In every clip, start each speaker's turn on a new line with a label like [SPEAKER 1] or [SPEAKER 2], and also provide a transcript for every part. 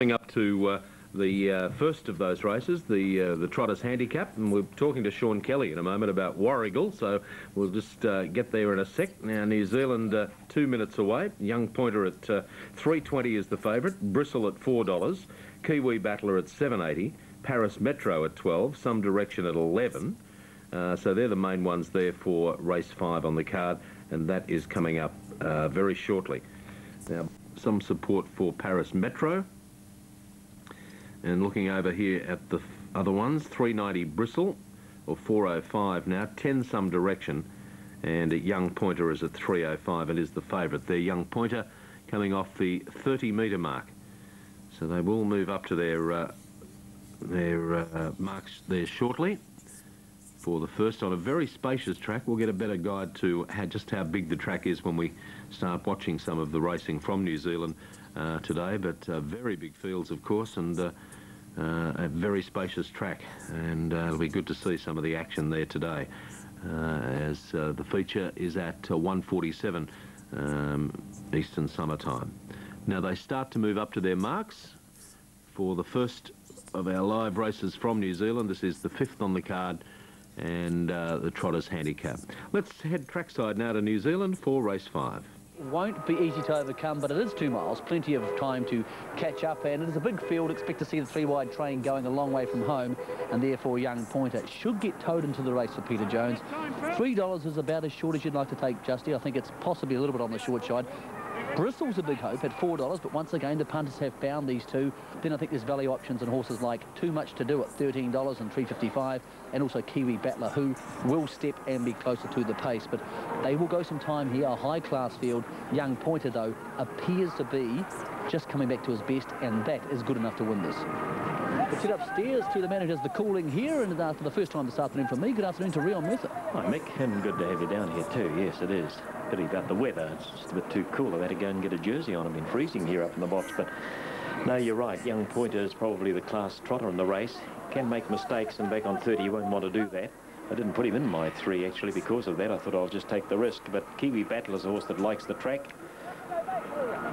[SPEAKER 1] Coming up to the first of those races, the Trotters Handicap, and we're talking to Sean Kelly in a moment about Warrigal, so we'll just get there in a sec. Now, New Zealand 2 minutes away. Young Pointer at $3.20 is the favourite, Bristle at $4, Kiwi Battler at $7.80, Paris Metro at $12, Some Direction at $11. So they're the main ones there for race 5 on the card, and that is coming up very shortly. Now, some support for Paris Metro. And looking over here at the other ones, $3.90 Bristle, or $4.05 now, 10 Some Direction, and Young Pointer is at $3.05 and is the favourite. Their Young Pointer coming off the 30-metre mark. So they will move up to their marks there shortly. For the first on a very spacious track, we'll get a better guide to just how big the track is when we start watching some of the racing from New Zealand today, but very big fields, of course, and a very spacious track, and it'll be good to see some of the action there today, as the feature is at 1:47 Eastern Summer Time. Now they start to move up to their marks for the first of our live races from New Zealand. This is the 5th on the card, and the Trotters Handicap. Let's head trackside now to New Zealand for race 5.
[SPEAKER 2] Won't be easy to overcome, but it is 2 miles, plenty of time to catch up, and it is a big field. Expect to see the 3-wide train going a long way from home, and therefore Young Pointer should get towed into the race for Peter Jones. $3 is about as short as you'd like to take, Justy. I think it's possibly a little bit on the short side. Bristol's a big hope at $4, but once again the punters have found these two. Then I think there's value options and horses like Too Much to Do at $13 and $3.55, and also Kiwi Battler, who will step and be closer to the pace, but they will go some time here. A high-class field. Young Pointer, though, appears to be just coming back to his best, and that is good enough to win this. Let's head upstairs to the man who does the calling here, and for the first time this afternoon from me, good afternoon to Rion Method.
[SPEAKER 3] Hi Mick, and good to have you down here too. Yes, it is. Pity about the weather. It's just a bit too cool. I've had to go and get a jersey on. I've been freezing here up in the box, but no, you're right. Young Pointer is probably the class trotter in the race. Can make mistakes, and back on 30 you won't want to do that. I didn't put him in my 3 actually because of that. I thought I'll just take the risk, but Kiwi Battle is a horse that likes the track.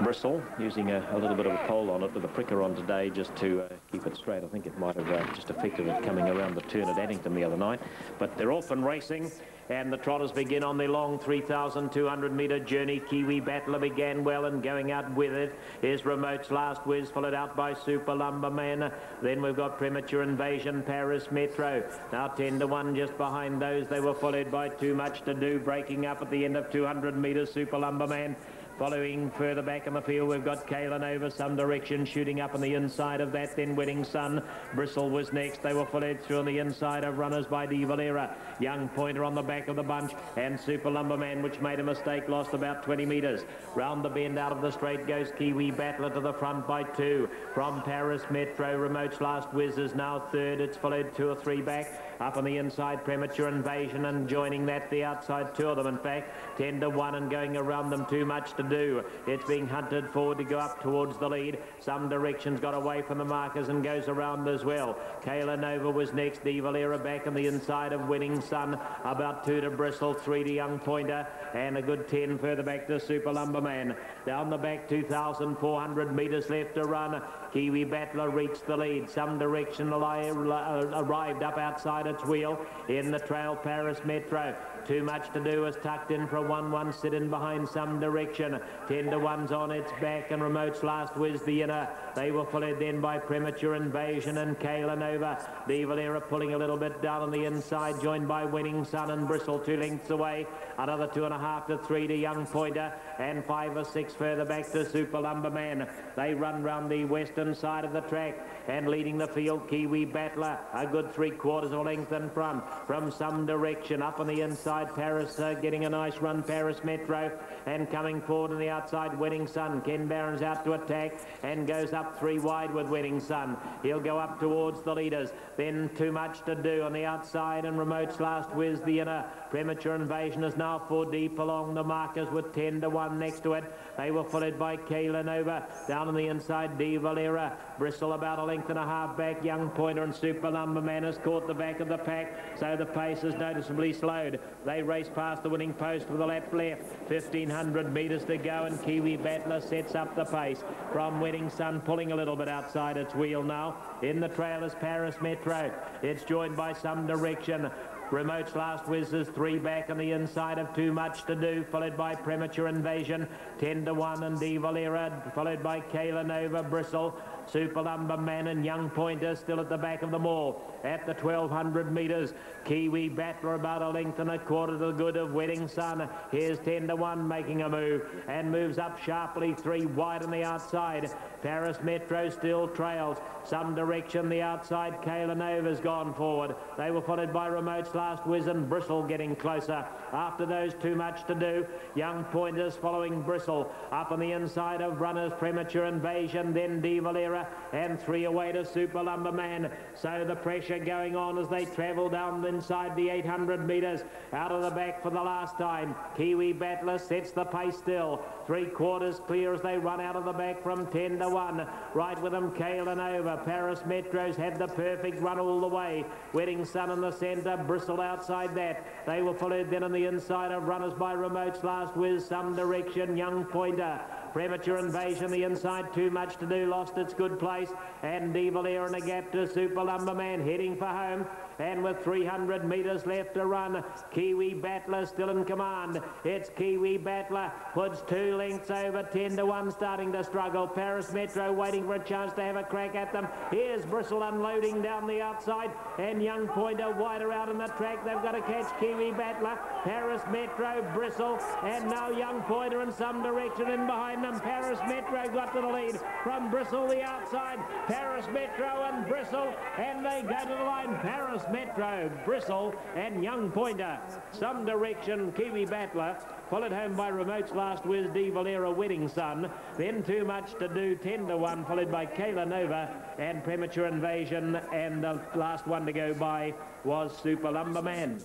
[SPEAKER 3] Bristle using a little bit of a pole on it with a pricker on today just to keep it straight. I think it might have just affected it coming around the turn at Addington the other night, but they're off and racing. And the Trotters begin on the long 3,200-metre journey. Kiwi Battler began well, and going out with it is Remote's Last Whiz, followed out by Super Lumberman. Then we've got Premature Invasion, Paris Metro. Now 10-1 just behind those. They were followed by Too Much to Do, breaking up at the end of 200 metres, Super Lumberman. Following further back in the field, we've got Kaylan over Some Direction shooting up on the inside of that. Then Wedding Sun. Bristle was next. They were followed through on the inside of Runners by De Valera. Young Pointer on the back of the bunch, and Super Lumberman, which made a mistake, lost about 20 metres. Round the bend out of the straight goes Kiwi Battler to the front by 2. From Paris Metro, Remote's Last Whiz is now 3rd. It's followed 2 or 3 back. Up on the inside, Premature Invasion, and joining that, the outside 2 of them, in fact. 10-1, and going around them, Too Much to Do. It's being hunted forward to go up towards the lead. Some Direction's got away from the markers and goes around as well. Kayla Nova was next. De Valera back on the inside of Winning Sun. About 2 to Bristle, 3 to Young Pointer, and a good 10 further back to Super Lumberman. Down the back, 2,400 metres left to run. Kiwi Battler reached the lead. Some Direction arrived up outside its wheel. In the trail, Paris Metro. Too Much to Do is tucked in for a 1-1 sit-in behind Some Direction. 10-1's on its back, and Remote's Last Whiz the inner. They were followed then by Premature Invasion and Kayla Nova. De Valera pulling a little bit down on the inside, joined by Winning Sun and Bristle 2 lengths away. Another 2.5 to 3 to Young Pointer, and 5 or 6 further back to Super Lumberman. They run round the western side of the track, and leading the field, Kiwi Battler, a good 3/4 of a length in front. From Some Direction, up on the inside, Paris getting a nice run, Paris Metro, and coming forward on the outside, Winning Sun. Ken Barron's out to attack and goes up 3 wide with Winning Sun. He'll go up towards the leaders. Then Too Much to Do on the outside, and Remote's Last Whiz the inner. Premature Invasion is now 4 deep along the markers with 10-1 next to it. They were followed by Kayla Nova. Down on the inside, De Valera. Bristle about a length and a half back. Young Pointer and Super Lumberman has caught the back of the pack, so the pace is noticeably slowed.
[SPEAKER 4] They race past the winning post with the lap left. 1,500 metres to go, and Kiwi Battler sets up the pace. From Wedding Sun, pulling a little bit outside its wheel now. In the trail is Paris Metro. It's joined by Some Direction. Remote's Last Whizzes, 3 back on the inside of Too Much to Do, followed by Premature Invasion, 10 to 1, and De Valera, followed by Kayla Nova, Bristle, Super Lumberman and Young Pointer still at the back of them all. At the 1,200 metres, Kiwi Battler about a length and a quarter to the good of Wedding Sun. Here's 10 to 1 making a move and moves up sharply, 3 wide on the outside. Paris Metro still trails. Some Direction the outside. Kayla Nova's gone forward. They were followed by Remote's Last Whiz and Bristle getting closer. After those, Too Much to Do. Young Pointers following Bristle. Up on the inside of Runners, Premature Invasion, then De Valera, and 3 away to Super Lumberman. So the pressure going on as they travel down inside the 800 metres. Out of the back for the last time. Kiwi Battler sets the pace still. 3/4 clear as they run out of the back from 10 to 1. Right with them, Kayla Nova. Paris Metro's had the perfect run all the way. Wedding Sun in the centre, Bristle outside that. They were followed then on the inside of Runners by Remote's Last Whiz, Some Direction, Young Pointer. Premature Invasion, the inside, Too Much to Do, lost its good place. And De Valera in a gap to Super Lumberman, heading for home. And with 300 metres left to run, Kiwi Battler still in command. It's Kiwi Battler, puts 2 lengths over, 10 to 1, starting to struggle. Paris Metro waiting for a chance to have a crack at them. Here's Bristle unloading down the outside, and Young Pointer wider out in the track. They've got to catch Kiwi Battler. Paris Metro, Bristle, and now Young Pointer in Some Direction in behind them. Paris Metro got to the lead from Bristle the outside. Paris Metro and Bristle, and they go to the line. Paris Metro, Bristle, and Young Pointer. Some Direction, Kiwi Battler, followed home by Remote's Last Whiz, De Valera, Wedding Sun. Then Too Much to Do, 10 to 1, followed by Kayla Nova and Premature Invasion, and the last one to go by was Super Lumberman.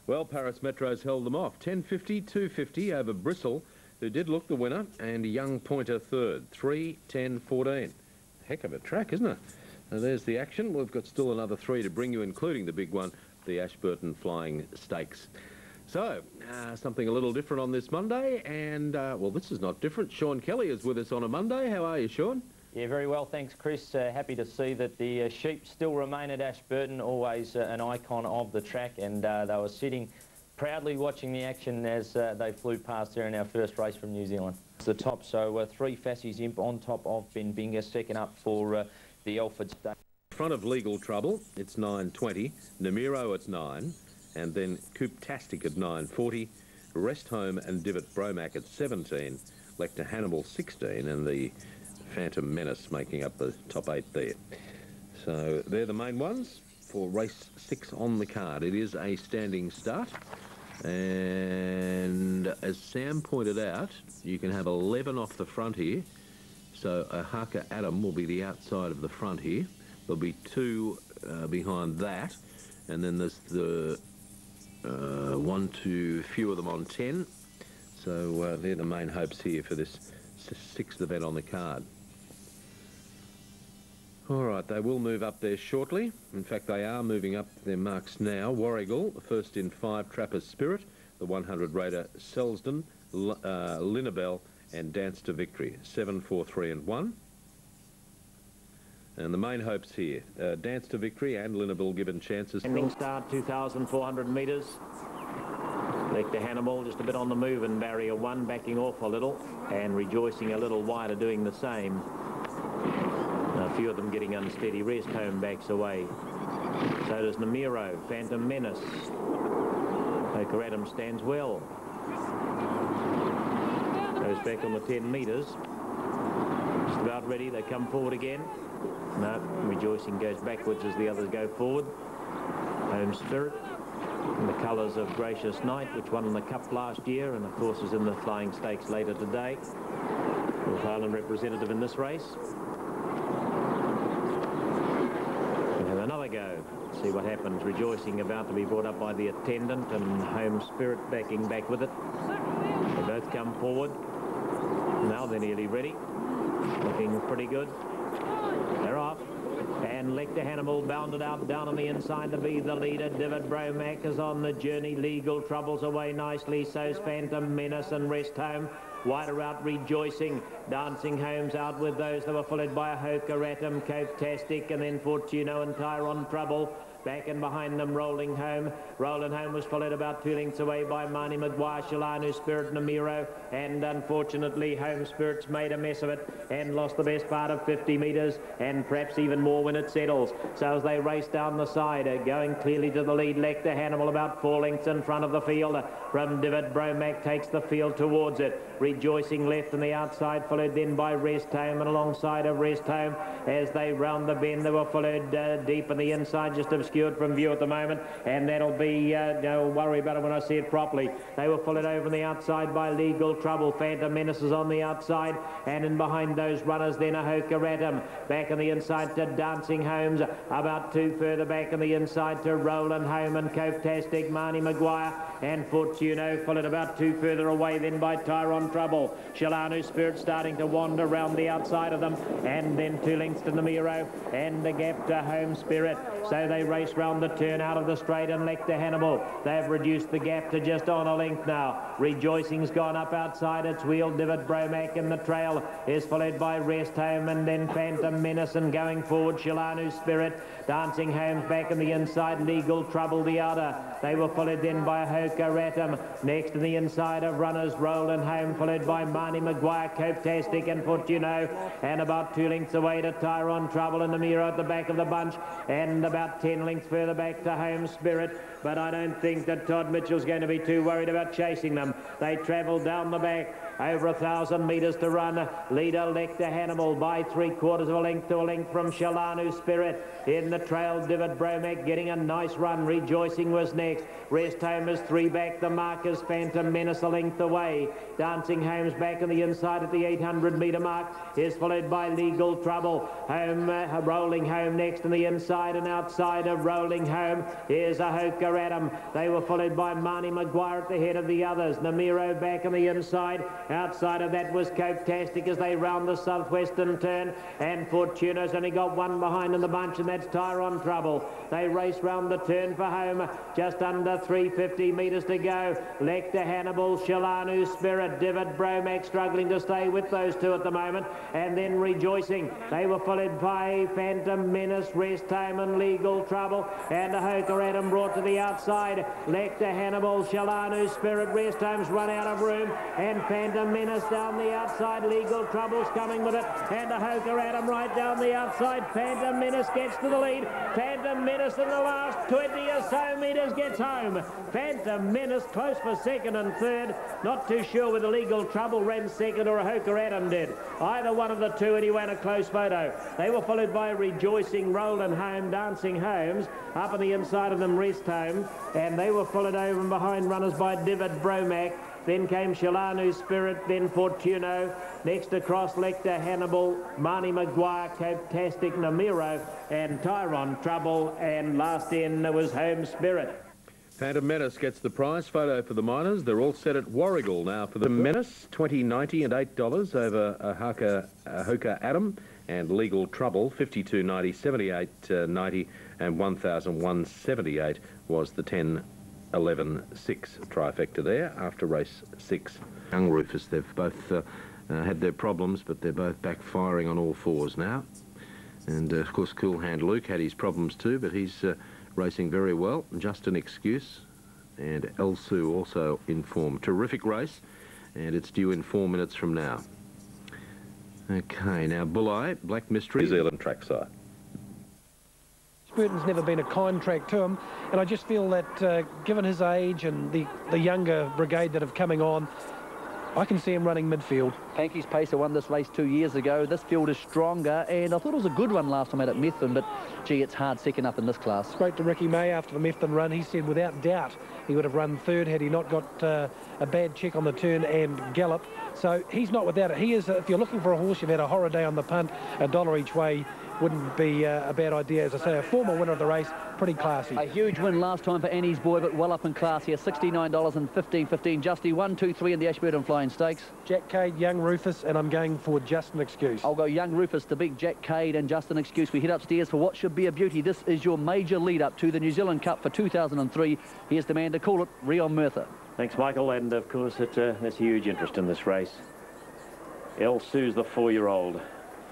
[SPEAKER 1] Well, Paris Metro's held them off. 10.50, 2.50 over Bristle, who did look the winner, and Young Pointer third. 3, 10, 14. Heck of a track, isn't it? Now there's the action. We've got still another 3 to bring you, including the big one, the Ashburton Flying Stakes. So, something a little different on this Monday, and, well, this is not different. Sean Kelly is with us on a Monday. How are you, Sean?
[SPEAKER 3] Yeah, very well, thanks, Chris. Happy to see that the sheep still remain at Ashburton, always an icon of the track, and they were sitting proudly watching the action as they flew past there in our first race from New Zealand. It's the top, so 3 Fassie's Imp on top of Ben Binga, second up for the Alford State.
[SPEAKER 1] In front of Legal Trouble, it's 9.20. Namiro at 9, and then Cooptastic at 9.40. Rest Home and Divot Bromac at 17. Lecter Hannibal 16, and the Phantom Menace making up the top 8 there. So they're the main ones for race 6 on the card. It is a standing start, and as Sam pointed out, you can have 11 off the front here. So a Haka Adam will be the outside of the front here. There'll be 2 behind that, and then there's the 1, 2, few of them on 10. So they're the main hopes here for this 6th event on the card. All right, they will move up there shortly. In fact, they are moving up their marks now. Warrigal, the first in 5, Trapper's Spirit, the 100 Raider, Selsden, Linnabelle, and Dance to Victory, 7, 4, 3, and 1. And the main hopes here, Dance to Victory and Linnabelle given chances.
[SPEAKER 4] Ending start, 2,400 metres. Lecter Hannibal just a bit on the move in barrier 1, backing off a little and rejoicing a little wider, doing the same. A few of them getting unsteady. Rest Home backs away. So does Namiro, Phantom Menace. Poker Adam stands well. Goes back on the 10 metres. Just about ready. They come forward again. No, Rejoicing goes backwards as the others go forward. Home Spirit. In the colours of Gracious Night, which won the Cup last year, and of course is in the Flying Stakes later today. North Island representative in this race. We'll have another go. See what happens. Rejoicing about to be brought up by the attendant, and Home Spirit backing back with it. They both come forward. Now they're nearly ready. Looking pretty good. They're off. And Lecter Hannibal bounded out down on the inside to be the leader. Divid Bromack is on the journey. Legal Troubles away nicely. So's Phantom Menace and Rest Home. Wider out Rejoicing. Dancing Homes out with those that were followed by Hoka-Ratum, Cope-tastic, and then Fortuno and Tyron Trouble. Back and behind them, Rolling Home. Rolling Home was followed about 2 lengths away by Marnie Maguire, Shalanu Spirit, Namiro, and unfortunately Home Spirits made a mess of it and lost the best part of 50 metres and perhaps even more when it settles. So as they race down the side, going clearly to the lead, Lecter Hannibal about 4 lengths in front of the field. From Divid Bromack takes the field towards it. Rejoicing left on the outside, followed then by Rest Home, and alongside of Rest Home as they round the bend, they were followed deep on the inside, just obscured from view at the moment, and that'll be no worry about it when I see it properly. They were followed over on the outside by Legal Trouble. Phantom Menace is on the outside, and in behind those runners then a Hoka-Ratum. Back on the inside to Dancing Homes, about 2 further back on the inside to Roland Home and Cope-tastic, Marnie Maguire and Fortuno, followed about 2 further away then by Tyron Trouble. Shalanu Spirit starting to wander round the outside of them, and then 2 lengths to Namiro and the gap to Home Spirit. So they race round the turn out of the straight, and Lecter Hannibal, they've reduced the gap to just on a length now. Rejoicing's gone up outside its wheel. Divid Bromack in the trail is followed by Rest Home, and then Phantom Menace, and going forward Shalanu Spirit. Dancing Homes back on the inside, Legal Trouble the other. They were followed then by Hoka-Ratum. Next on the inside of runners, Roland Home, followed by Marnie Maguire, Cope-tastic and Fortuno, and about 2 lengths away to Tyron Trouble and Namiro at the back of the bunch, and about 10 lengths further back to Home Spirit. But I don't think that Todd Mitchell's going to be too worried about chasing them. They travel down the back. Over 1,000 metres to run. Leader Lecter Hannibal by 3/4 of a length to a length from Shalanu Spirit. In the trail, Divid Bromack getting a nice run. Rejoicing was next. Rest Home is 3 back. The markers Phantom Menace a length away. Dancing Homes back on the inside at the 800 metre mark is followed by Legal Trouble. Home Rolling Home next on the inside, and outside of Rolling Home is a Hoka-Ratum. They were followed by Marnie Maguire at the head of the others. Namiro back on the inside. Outside of that was Cope-tastic as they round the southwestern turn, and Fortuno's only got 1 behind in the bunch, and that's Tyron Trouble. They race round the turn for home, just under 350 metres to go. Lecter Hannibal, Shalanu Spirit, Divid Bromack struggling to stay with those 2 at the moment, and then Rejoicing. They were followed by Phantom Menace, Rest Home and Legal Trouble, and a Hoka-Ratum brought to the outside. Lecter Hannibal, Shalanu Spirit, Rest Home's run out of room, and Phantom Menace down the outside. Legal Trouble's coming with it, and a Hoka-Ratum right down the outside. Phantom Menace gets to the lead. Phantom Menace in the last 20 or so metres gets home. Phantom Menace close for second and third. Not too sure whether Legal Trouble ran second or a Hoka-Ratum did. Either one of the 2, and he won a close photo. They were followed by Rejoicing, Roland Home, Dancing Homes. Up on the inside of them, Rest Home, and they were followed over and behind runners by Divid Bromack. Then came Shalanu Spirit, then Fortuno. Next across, Lecter Hannibal, Marnie Maguire, Cope-tastic, Namiro, and Tyron Trouble. And last in was Home Spirit.
[SPEAKER 1] Phantom Menace gets the prize photo for the miners. They're all set at Warrigal now for the Menace, $20.90 and $8 over a Hoka-Ratum, and Legal Trouble, $52.90, $78.90 and $1,178 was the 10-11-6 trifecta there after race 6. Young Rufus, they've both had their problems, but they're both back firing on all 4s now. And of course Cool Hand Luke had his problems too, but he's racing very well. Just an excuse. And El Sue also in form. Terrific race, and it's due in 4 minutes from now. Okay, now Bulleye, Black Mystery, New Zealand trackside.
[SPEAKER 5] Ashburton's never been a kind track to him, and I just feel that given his age and the younger brigade that have coming on, I can see him running midfield.
[SPEAKER 2] Hankey's Pacer won this race 2 years ago. This field is stronger, and I thought it was a good run last time out at Methven, but gee, it's hard second up in this class.
[SPEAKER 5] Spoke to Ricky May after the Methven run. He said without doubt he would have run third had he not got a bad check on the turn and gallop. So he's not without it. He is, if you're looking for a horse, you've had a horror day on the punt, $1 each way. wouldn't be a bad idea. As I say, a former winner of the race, pretty classy.
[SPEAKER 2] A huge win last time for Annie's Boy, but well up in class here. $69 and 15.15. Justy, 1, 2, 3 in the Ashburton Flying Stakes.
[SPEAKER 5] Jack Cade, Young Rufus, and I'm going for Just an Excuse.
[SPEAKER 2] I'll go Young Rufus to beat Jack Cade and Just an Excuse. We head upstairs for what should be a beauty. This is your major lead-up to the New Zealand Cup for 2003. Here's the man to call it, Rion Murtha.
[SPEAKER 3] Thanks, Michael, and of course there's huge interest in this race. El Sue's the 4-year-old.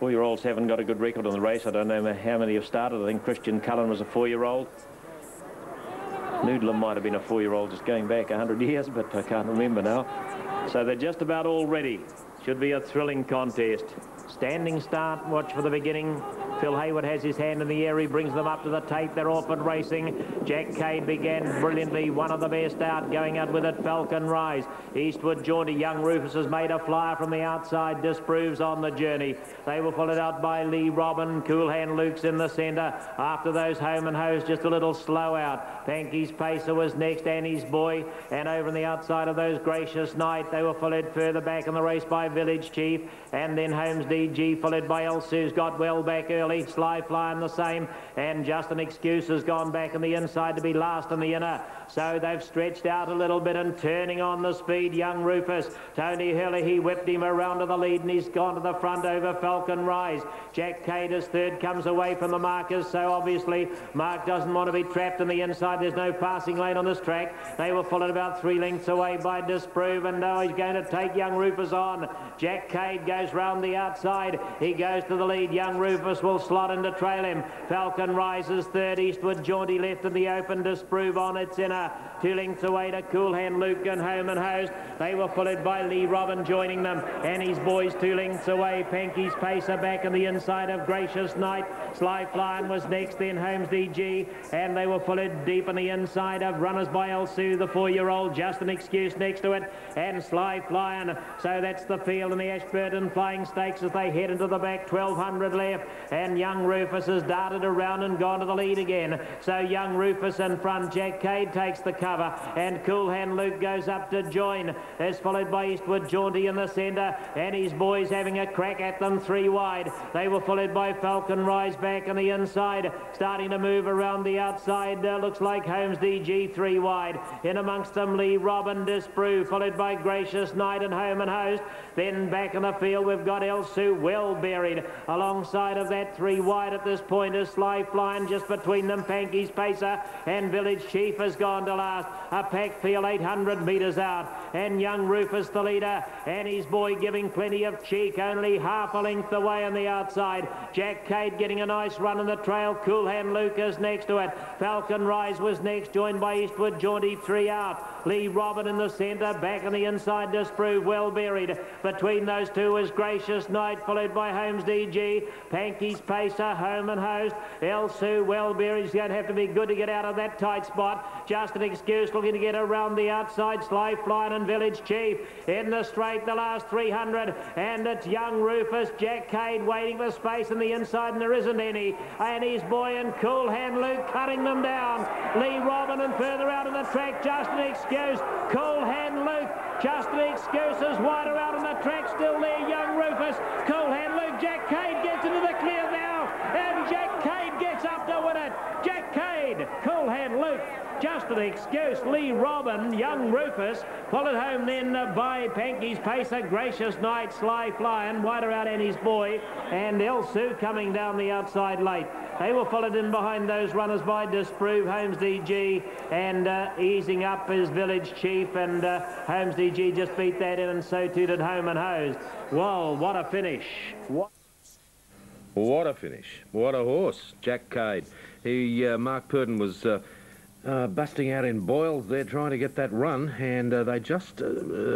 [SPEAKER 3] 4-year-olds haven't got a good record in the race. I don't know how many have started. I think Christian Cullen was a 4-year-old. Noodlem might have been a 4-year-old just going back 100 years, but I can't remember now. So they're just about all ready. Should be a thrilling contest. Standing start, watch for the beginning. Phil Hayward has his hand in the air. He brings them up to the tape. They're off and racing. Jack Cade began brilliantly. One of the best out. Going out with it, Falcon Rise. Eastward Jaunty. Young Rufus has made a flyer from the outside. Disproves on the journey. They were followed out by Lee Robin. Cool Hand Luke's in the centre. After those, Home and Hose just a little slow out. Panky's Pacer was next. Annie's Boy. And over on the outside of those, Gracious Night. They were followed further back in the race by Village Chief. And then Holmes DG followed by Elsu's got well back early. Sly Fly in the same, and Just an Excuse has gone back on the inside to be last in the inner. So they've stretched out a little bit and turning on the speed. Young Rufus, Tony Hurley, he whipped him around to the lead and he's gone to the front over Falcon Rise. Jack Cade is third, comes away from the markers, so obviously Mark doesn't want to be trapped in the inside. There's no passing lane on this track. They were followed about 3 lengths away by Disprove, and now he's going to take Young Rufus on. Jack Cade goes round the outside. He goes to the lead. Young Rufus will slot in to trail him. Falcon rises third. Eastward Jaunty left in the open. Disprove on its inner. 2 lengths away to Cool Hand Luke and Home and Hose. They were followed by Lee Robin joining them. Annie's Boys 2 lengths away. Panky's Pacer back on the inside of Gracious Night. Sly Flyin was next, then Holmes DG, and they were followed deep on the inside of Runners by El Sue, the 4-year-old. Just an Excuse next to it, and Sly Flyin. So that's the field in the Ashburton Flying Stakes as they head into the back. 1200 left, and Young Rufus has darted around and gone to the lead again. So Young Rufus in front. Jack Cade takes the cover, and Cool Hand Luke goes up to join. Is followed by Eastward Jaunty in the centre, and his boys having a crack at them 3 wide. They were followed by Falcon Rise back on the inside, starting to move around the outside. Looks like Holmes DG 3 wide. In amongst them, Lee Robin, Disprove, followed by Gracious Night and Home and Host. Then back in the field, we've got El Sue well buried. Alongside of that, 3 wide at this point is Sly Flyin. Just between them, Panky's Pacer and Village Chief has gone to last. A pack field 800 metres out, and Young Rufus the leader, and his boy giving plenty of cheek, only half a length away on the outside. Jack Cade getting a nice run in the trail. Cool Hand Luke is next to it. Falcon Rise was next, joined by Eastward Jaunty 3 out. Lee Robin in the centre, back on the inside, Disprove well buried. Between those two is Gracious Night, followed by Holmes DG, Panky's Pacer, Home and Host. El Sue well buried. He's going to have to be good to get out of that tight spot. Just an Excuse looking to get around the outside. Sly Flyin and Village Chief in the straight, the last 300, and it's Young Rufus, Jack Cade waiting for space in the inside, and there isn't any. And his boy and Cool Hand Luke cutting them down. Lee Robin and further out on the track, Just an Excuse. Cool Hand Luke, Just an Excuse is wider out on the track, still there. Young Rufus, Cool Hand Luke, Jack Cade gets into the clear now, and Jack Cade gets up to win it. Jack Cade, Cool Hand Luke, Just an Excuse, Lee Robin, Young Rufus, followed home then by Panky's Pacer, Gracious Night, Sly Flyin, wider out Annie's Boy, and El Sue coming down the outside late. They were followed in behind those runners by Disprove, Holmes DG, and easing up is Village Chief, and Holmes DG just beat that in, and so too did Home and Hose. Whoa, what a finish.
[SPEAKER 1] What a finish. What a horse, Jack Cade. Mark Purden was busting out in boils there trying to get that run, and they just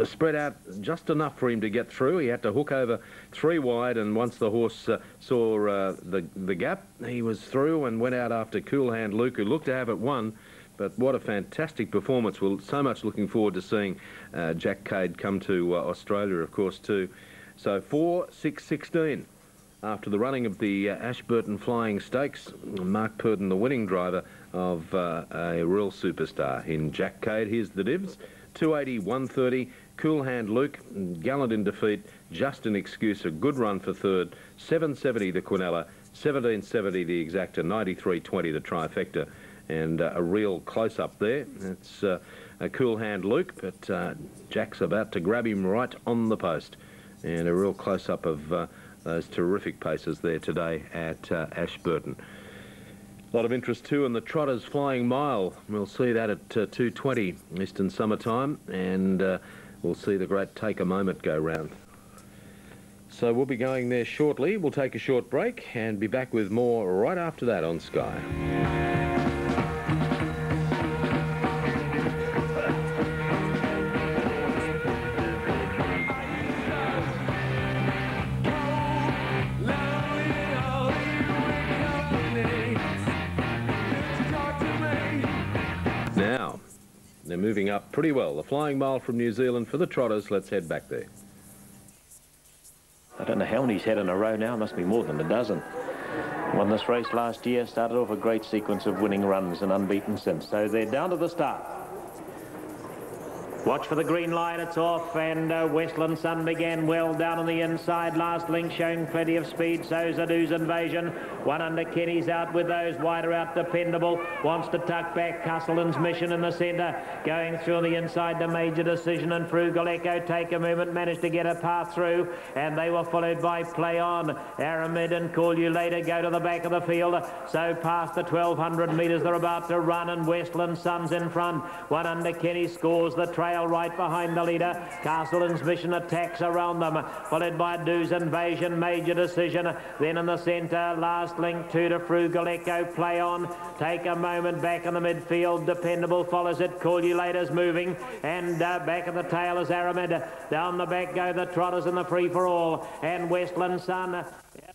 [SPEAKER 1] spread out just enough for him to get through. He had to hook over 3 wide, and once the horse saw the gap, he was through and went out after Cool Hand Luke, who looked to have it won. But what a fantastic performance. We're so much looking forward to seeing Jack Cade come to Australia, of course, too. So 4-6-16. After the running of the Ashburton Flying Stakes, Mark Purden, the winning driver of a real superstar in Jack Cade. Here's the divs. 280, 130. Cool Hand Luke, gallant in defeat. Just an Excuse, a good run for third. 770 the Quinella. 17.70 the exacta, 93.20 the trifecta, and a real close-up there. It's a cool hand Luke, but Jack's about to grab him right on the post, and a real close-up of those terrific paces there today at Ashburton. A lot of interest too in the Trotters Flying Mile. We'll see that at 2:20 Eastern Summertime, and we'll see the great Take a Moment go round. So we'll be going there shortly. We'll take a short break and be back with more right after that on Sky. Now, they're moving up pretty well. The Flying Mile from New Zealand for the Trotters. Let's head back there.
[SPEAKER 3] I don't know how many he's had in a row now. Must be more than a dozen. Won this race last year. Started off a great sequence of winning runs and unbeaten since. So they're down to the start.
[SPEAKER 4] Watch for the green light, it's off, and Westland Sun began well down on the inside. Last link showing plenty of speed, so's Adu's Invasion. One under Kenny's out with those, wider out Dependable. Wants to tuck back Castleton's Mission in the centre. Going through on the inside to Major Decision, and Frugal Echo Take a Movement managed to get a path through, and they were followed by Play On. Aramid and Call You Later go to the back of the field. So past the 1200 metres they're about to run, and Westland Sun's in front. One under Kenny scores the trail right behind the leader. Castleton's Mission attacks around them, followed by Adu's Invasion, Major Decision. Then in the centre, last link two to Frugal Echo, Play On. Take a Moment back in the midfield. Dependable follows it. Call You Later's moving, and back at the tail is Aramid. Down the back go the Trotters in the free-for-all, and Westland Sun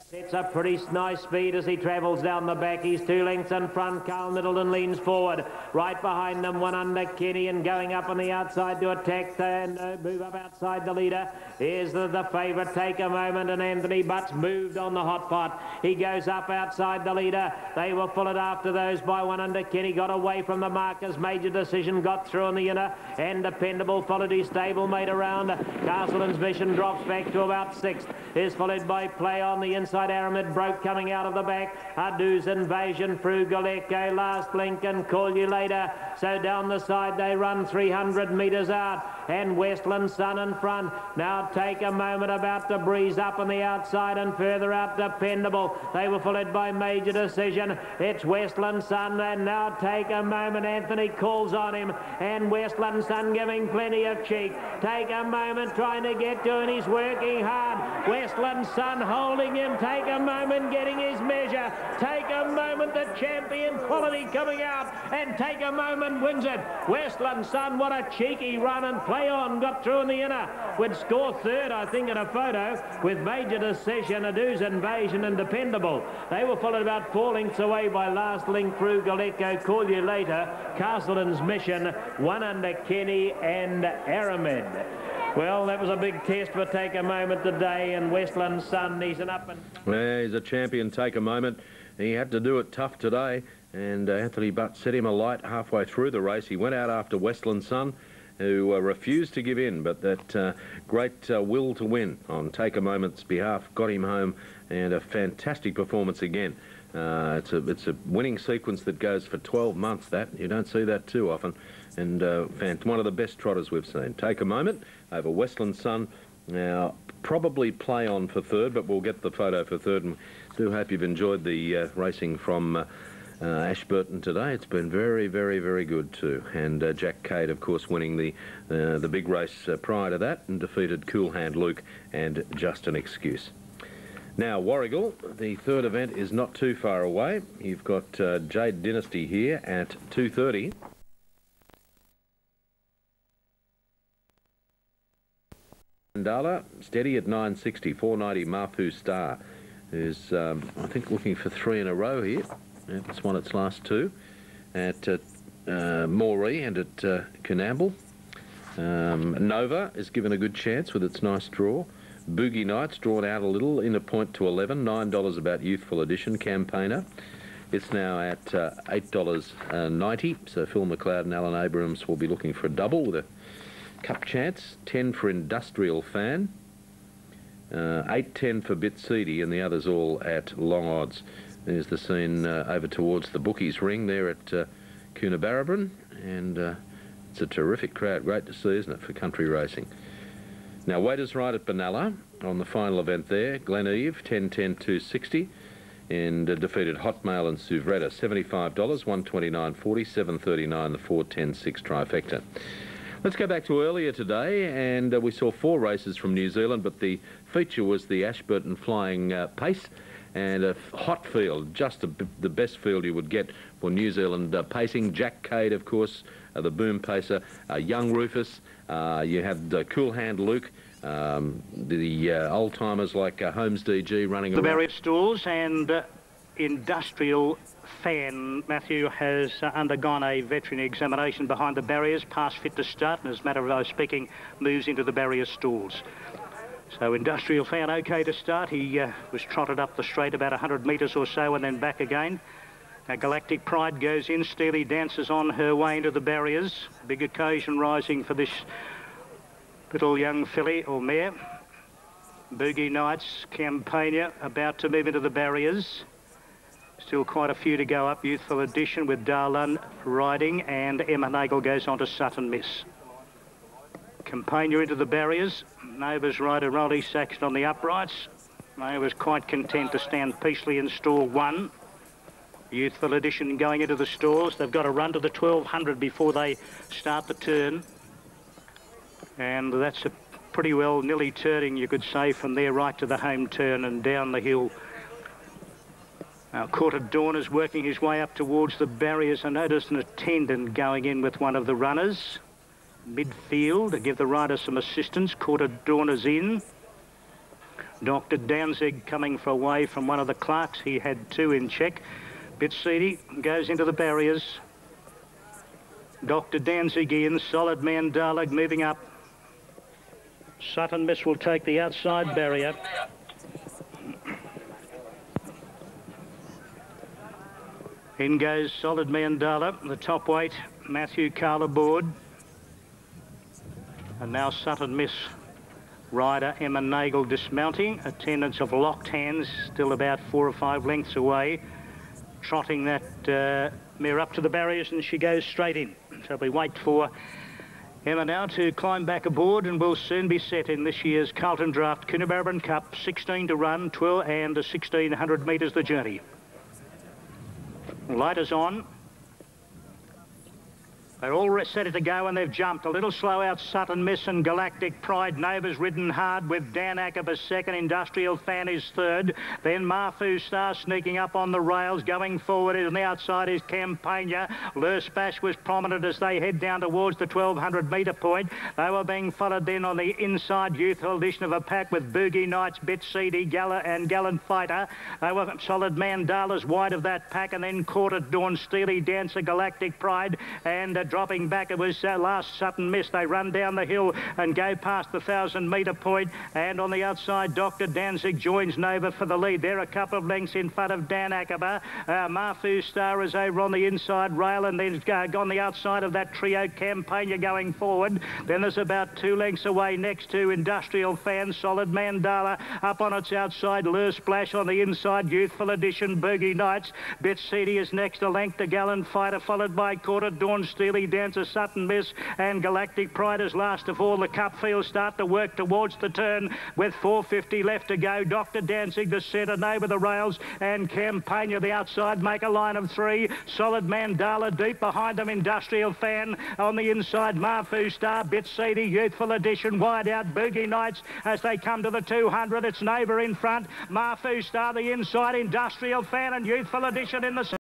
[SPEAKER 4] sets a pretty nice speed as he travels down the back. He's 2 lengths in front. Carl Middleton leans forward. Right behind them, one under Kenny, and going up on the outside to attack and move up outside the leader. Here's the favourite, Take a Moment, and Anthony Butts moved on the hot pot. He goes up outside the leader. They were followed after those by one under Kenny. Got away from the markers. Major Decision got through on the inner, and Dependable followed his stablemate around. Castleton's Mission drops back to about 6th. Is followed by Play On the inside. Aramid broke coming out of the back. Adu's Invasion, Frugal Echo, last link, and Call You Later. So down the side they run 300 metres out, and Westland Sun in front. Now Take a Moment about to breeze up on the outside, and further out Dependable. They were followed by Major Decision. It's Westland Sun, and now Take a Moment. Anthony calls on him, and Westland Sun giving plenty of cheek. Take a Moment trying to get to, and he's working hard. Westland Sun holding him. Take a Moment getting his measure. Take a Moment, the champion quality coming out, and Take a Moment wins it. Westland Sun, what a cheeky run, and Play On got through in the inner. Would score 3rd, I think, in a photo, with Major Decision, Adu's Invasion, and Dependable. They were followed about 4 lengths away by last link, Frugal Echo, Call You Later, Castleton's Mission, one under Kenny, and Aramid. Well, that was a big test for Take a Moment today, and Westland Sun, he's an up and...
[SPEAKER 1] Well, he's a champion, Take a Moment. He had to do it tough today, and Anthony Butts set him alight halfway through the race. He went out after Westland Sun, who refused to give in, but that great will to win on Take a Moment's behalf got him home, and a fantastic performance again. It's a winning sequence that goes for 12 months, that. You don't see that too often. And one of the best trotters we've seen. Take a Moment over Westland Sun. Now, probably Play On for 3rd, but we'll get the photo for 3rd. And do hope you've enjoyed the racing from Ashburton today. It's been very, very, very good too. And Jack Cade, of course, winning the big race prior to that, and defeated Cool Hand Luke and Just an Excuse. Now, Warrigal, the 3rd event is not too far away. You've got Jade Dynasty here at 2:30. Mandala, steady at 960, 490 Mapu Star, who's, I think, looking for 3 in a row here. Yeah, it's won its last 2 at Moree and at Coonabarabran. Nova is given a good chance with its nice draw. Boogie Nights drawn out a little in a point to 11, $9 about Youthful Edition Campaigner. It's now at $8.90, so Phil McLeod and Alan Abrams will be looking for a double with a cup chance. 10 for Industrial Fan. 8.10 for Bit Seedy, and the others all at long odds. There's the scene over towards the bookies ring there at Coonabarabran, and it's a terrific crowd. Great to see, isn't it, for country racing. Now, waiters ride at Benalla on the final event there. Glen Eve, 10.10, 260, and defeated Hotmail and Suvretta, $75, 129.40, 7.39, the 4.10.6 trifecta. Let's go back to earlier today, and we saw 4 races from New Zealand, but the feature was the Ashburton Flying Pace, and a hot field, just the best field you would get for New Zealand pacing. Jack Cade, of course, the boom pacer, young Rufus, you had Cool Hand Luke, the old-timers like Holmes DG running
[SPEAKER 6] the
[SPEAKER 1] around.
[SPEAKER 6] barrier stalls, and Industrial Fan Matthew has undergone a veterinary examination behind the barriers, passed fit to start, and as a matter of speaking, moves into the barrier stalls. So Industrial Fan okay to start. He was trotted up the straight about 100 metres or so and then back again. Now Galactic Pride goes in. Steely dances on her way into the barriers. Big occasion rising for this little young filly or mare. Boogie Nights, Campania about to move into the barriers. Still quite a few to go up. Youthful Edition with Darlan riding, and Emma Nagel goes on to Sutton Miss. Campania into the barriers. Nova's rider Rolly Saxon on the uprights. Nova's quite content to stand peacefully in stall 1. Youthful Edition going into the stalls. They've got to run to the 1200 before they start the turn. And that's a pretty well nearly turning, you could say, from there right to the home turn and down the hill. Now, Court of Dawn is working his way up towards the barriers. I noticed an attendant going in with one of the runners. Midfield to give the rider some assistance. Court of Dawn is in. Dr. Danzig coming for away from one of the clerks. He had 2 in check. Bit Seedy goes into the barriers. Dr. Danzig in. Solid Man Darlag moving up. Sutton Miss will take the outside barrier. In goes Solid Mandala, the top weight, Matthew Carl aboard. And now Sutton Miss rider Emma Nagel dismounting. Attendants of locked hands, still about 4 or 5 lengths away. Trotting that mare up to the barriers, and she goes straight in. So we wait for Emma now to climb back aboard, and will soon be set in this year's Carlton Draft Coonabarabran Cup. 16 to run, 12 and 1600 metres the journey. Light is on. They're all ready to go, and they've jumped. A little slow out Sutton Miss and Galactic Pride. Nova's ridden hard with Dan Ackerber second. Industrial Fan is third. Then Marfu Star sneaking up on the rails. Going forward on the outside is Campania. Lurspash was prominent as they head down towards the 1200 metre point. They were being followed then on the inside. Youthful Edition of a pack with Boogie Nights, Bit Seedy, Gala and Gallant Fighter. They were Solid Mandala's wide of that pack, and then Court at Dawn, Steely Dancer, Galactic Pride, and dropping back, it was last Sutton Miss. They run down the hill and go past the 1000 metre point, and on the outside Dr. Danzig joins Nova for the lead. They're a couple of lengths in front of Dan Ackerber. Marfu Star is over on the inside rail, and then on the outside of that trio. Campania going forward. Then there's about 2 lengths away next to Industrial Fan, Solid Mandala up on its outside. Lure Splash on the inside. Youthful Edition, Boogie Nights. Bit Seedy is next, a length to Gallant Fighter, followed by Court of Dawn, Steely Dancer, Sutton Miss and Galactic Pride as last of all. The cup field start to work towards the turn with 450 left to go. Dr. Danzig the centre, over the rails, and Campania the outside make a line of 3. Solid Mandala deep behind them. Industrial Fan on the inside. Marfu Star, Bit Seedy, Youthful Edition wide out. Boogie Nights as they come to the 200. It's Nova in front. Marfu Star the inside. Industrial Fan and Youthful Edition in the